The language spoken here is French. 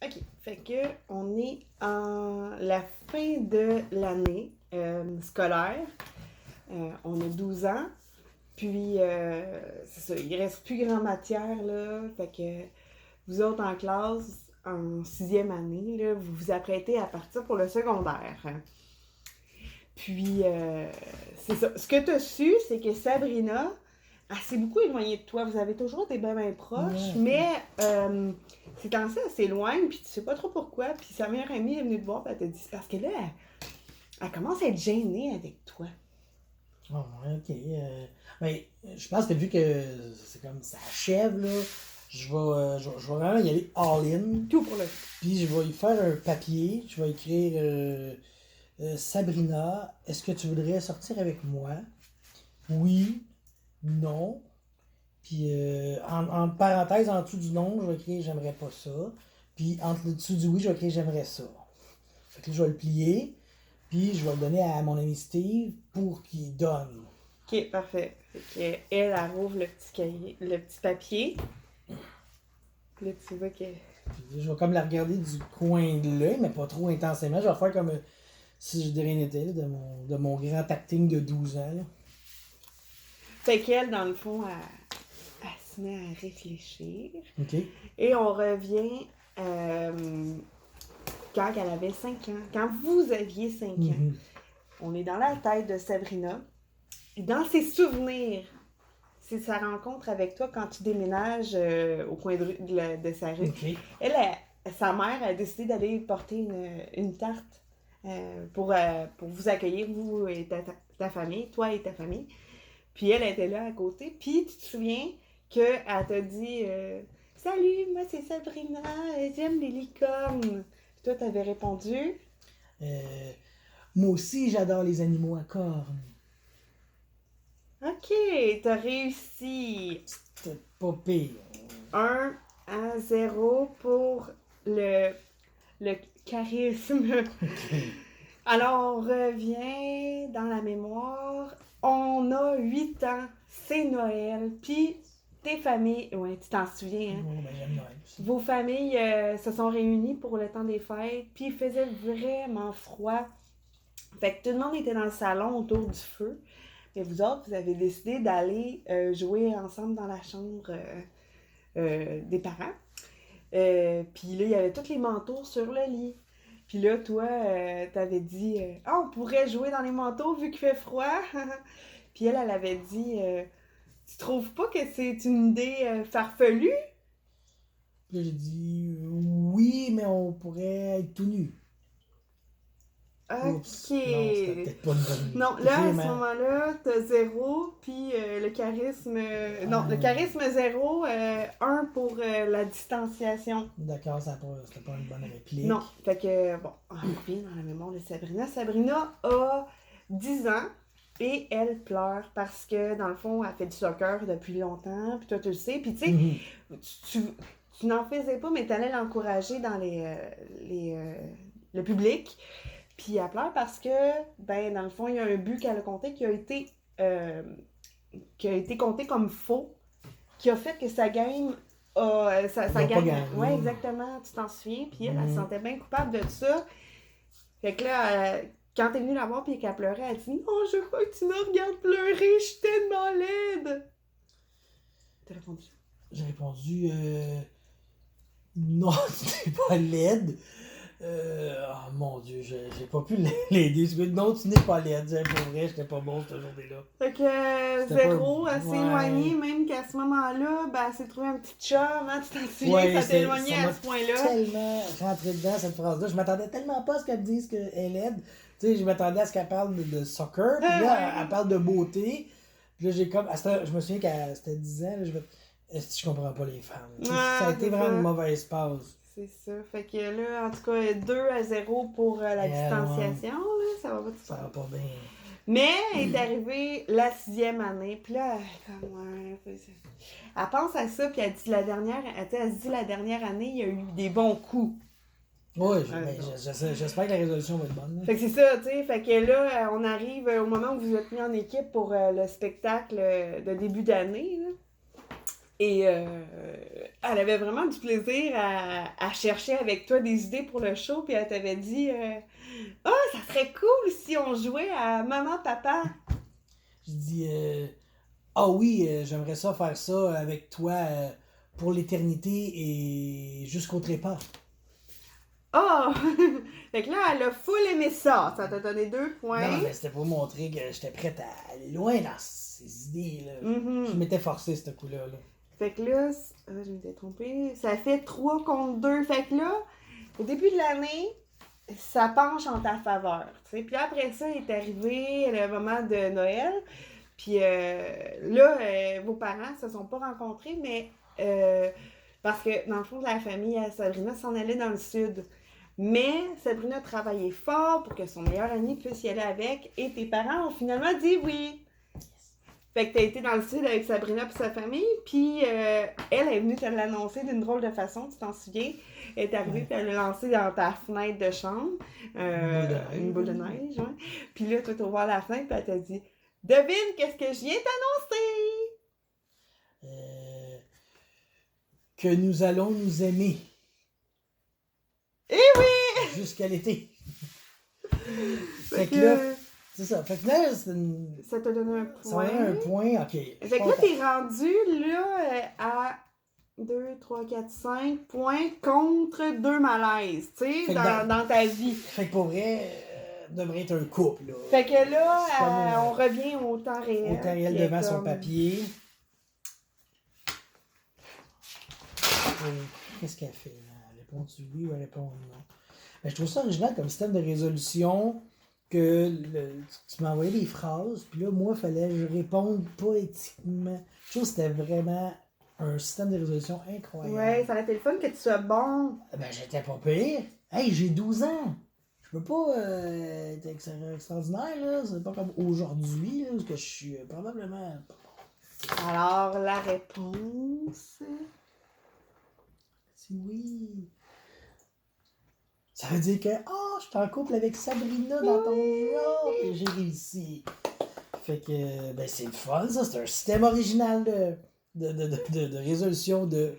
OK. Fait que on est en la fin de l'année scolaire. On a 12 ans. Puis, c'est ça, il reste plus grand matière, là. Fait que vous autres en classe, en 6e année, là, vous vous apprêtez à partir pour le secondaire. Puis, c'est ça. Ce que tu as su, c'est que Sabrina, elle s'est beaucoup éloignée de toi. Vous avez toujours été bien proches, mais ces temps-ci, elle s'éloigne, puis tu sais pas trop pourquoi. Puis sa meilleure amie est venue te voir, puis elle t'a dit, c'est parce que là, elle commence à être gênée avec toi. Oh, ouais, ok. Mais je pense que vu que c'est comme ça achève, là, je vais vraiment y aller all-in. Tout pour le... Puis je vais y faire un papier. Je vais écrire Sabrina, est-ce que tu voudrais sortir avec moi? Oui, non. Puis en parenthèse, en dessous du non, je vais écrire j'aimerais pas ça. Puis entre le dessous du oui, je vais écrire j'aimerais ça. Fait que là, je vais le plier. Puis je vais le donner à mon ami Steve pour qu'il donne. OK, parfait. Fait qu'elle, elle rouvre le petit cahier, le petit papier. Puis là, tu vois que... Puis je vais comme la regarder du coin de l'œil, mais pas trop intensément. Je vais faire comme si je rien n'était, là, de mon grand acting de 12 ans. Là. Fait qu'elle, dans le fond, elle se met à réfléchir. OK. Et on revient quand elle avait 5 ans. Quand vous aviez 5 ans. Mm-hmm. On est dans la tête de Sabrina. Et dans ses souvenirs, c'est sa rencontre avec toi quand tu déménages au coin de sa rue. OK. Sa mère a décidé d'aller porter une tarte pour vous accueillir, vous et ta famille, toi et ta famille. Puis elle était là à côté. Puis tu te souviens qu'elle t'a dit Salut, moi c'est Sabrina, j'aime les licornes. Puis toi, t'avais répondu Moi aussi, j'adore les animaux à cornes. OK, t'as réussi. C'était pas pire. 1-0 pour le charisme. OK. Alors, on revient dans la mémoire. On a 8 ans, c'est Noël, puis tes familles, ouais, tu t'en souviens, hein? Oh, ben, j'aime Noël aussi. Vos familles se sont réunies pour le temps des fêtes, puis il faisait vraiment froid. Fait que tout le monde était dans le salon autour du feu. Mais vous autres, vous avez décidé d'aller jouer ensemble dans la chambre des parents. Puis là, il y avait tous les manteaux sur le lit. Puis là, toi, t'avais dit on pourrait jouer dans les manteaux vu qu'il fait froid. Puis elle avait dit tu trouves pas que c'est une idée farfelue? Puis là, j'ai dit oui, mais on pourrait être tout nu. OK. Oups. Non, c'était peut-être pas une bonne idée. Non, là, à ce moment-là, t'as 0, puis le charisme... non, le charisme 0, 1 pour la distanciation. D'accord, c'était pas une bonne réplique. Non, fait que, bon, on revient dans la mémoire de Sabrina. Sabrina a 10 ans et elle pleure parce que, dans le fond, elle fait du soccer depuis longtemps, puis toi, tu le sais. Puis, tu sais, Mm-hmm. tu n'en faisais pas, mais t'allais l'encourager dans le public. Puis elle pleure parce que, ben, dans le fond, il y a un but qu'elle a compté qui a été compté comme faux, qui a fait que sa game sa game. Ouais, exactement, tu t'en souviens. Puis elle se sentait bien coupable de ça. Fait que là, quand t'es venue la voir puis qu'elle pleurait, elle dit non, je veux pas que tu me regardes pleurer, je suis tellement laide. T'as répondu? J'ai répondu non, tu n'es pas laide. Oh mon Dieu, j'ai pas pu l'aider. Non, tu n'es pas laide. Pour vrai, j'étais pas bon cette journée-là. Fait que 0, elle s'est éloignée, même qu'à ce moment-là, ben, elle s'est trouvée un petit chum, hein, tu t'en souviens, ça t'est éloigné à ce point-là. Tellement rentré dedans cette phrase-là. Je m'attendais tellement pas à ce qu'elle dise qu'elle est laide. Tu sais, je m'attendais à ce qu'elle parle de soccer, puis là, elle parle de beauté. Puis là, j'ai comme. Je me souviens qu'à c'était 10 ans, là, est-ce que je comprends pas les femmes? Ça a été vraiment une mauvaise passe. C'est ça. Fait que là, en tout cas, 2-0 pour la distanciation. Là, ça va pas Ça va pas bien. Mais est arrivée la 6e année. Puis là, elle pense à ça. Puis elle dit elle se dit la dernière année, il y a eu des bons coups. Oui, j'espère que la résolution va être bonne. Là. Fait que c'est ça, tu sais. Fait que là, on arrive au moment où vous êtes mis en équipe pour le spectacle de début d'année. Là. Et elle avait vraiment du plaisir à chercher avec toi des idées pour le show, puis elle t'avait dit ah, ça serait cool si on jouait à Maman, Papa. Je dis, ah oui, j'aimerais ça faire ça avec toi pour l'éternité et jusqu'au trépas. Ah! Fait que là, elle a full aimé ça. Ça t'a donné 2 Non, points. mais c'était pour montrer que j'étais prête à aller loin dans ces idées-là. Mhm. Je m'étais forcé, ce coup-là. Là. Fait que là, je m'étais trompée. Ça fait 3 contre 2. Fait que là, au début de l'année, ça penche en ta faveur. T'sais. Puis après ça, est arrivé le moment de Noël. Puis là, vos parents se sont pas rencontrés, mais parce que dans le fond de la famille, Sabrina s'en allait dans le sud. Mais Sabrina travaillait fort pour que son meilleur ami puisse y aller avec. Et tes parents ont finalement dit oui. Fait que t'as été dans le sud avec Sabrina et sa famille. Puis elle est venue te l'annoncer d'une drôle de façon, tu t'en souviens. Elle est arrivée et elle l'a lancé dans ta fenêtre de chambre. Une boule de neige, ouais. Puis là, toi, t'as ouvert la fenêtre et elle t'a dit devine qu'est-ce que je viens t'annoncer! Que nous allons nous aimer. Eh oui! Jusqu'à l'été. Fait que là, c'est ça. Fait que là, ça t'a donné un point. Ça m'a donné un point, ok. Fait que là, t'es rendu là à 2, 3, 4, 5 points contre 2 malaises, tu sais, dans ta vie. Fait que pour vrai, devrait être un couple, là. Fait que là, on revient au temps réel. Au temps réel devant son papier. Qu'est-ce qu'elle fait, là? Elle répond-tu oui ou elle répond non? Ben, je trouve ça original comme système de résolution que tu m'as envoyé des phrases, puis là, moi, il fallait que je réponde poétiquement. Je trouve que c'était vraiment un système de résolution incroyable. Ouais, ça aurait été le fun que tu sois bon. Ben, j'étais pas pire. Hey, j'ai 12 ans. Je peux pas être extraordinaire, là. C'est pas comme aujourd'hui, là, parce que je suis probablement pas bon. Alors, la réponse... C'est oui. Ça veut dire que, je suis en couple avec Sabrina dans ton genre et j'ai réussi. Fait que, ben, c'est le fun, ça. C'est un système original de résolution de...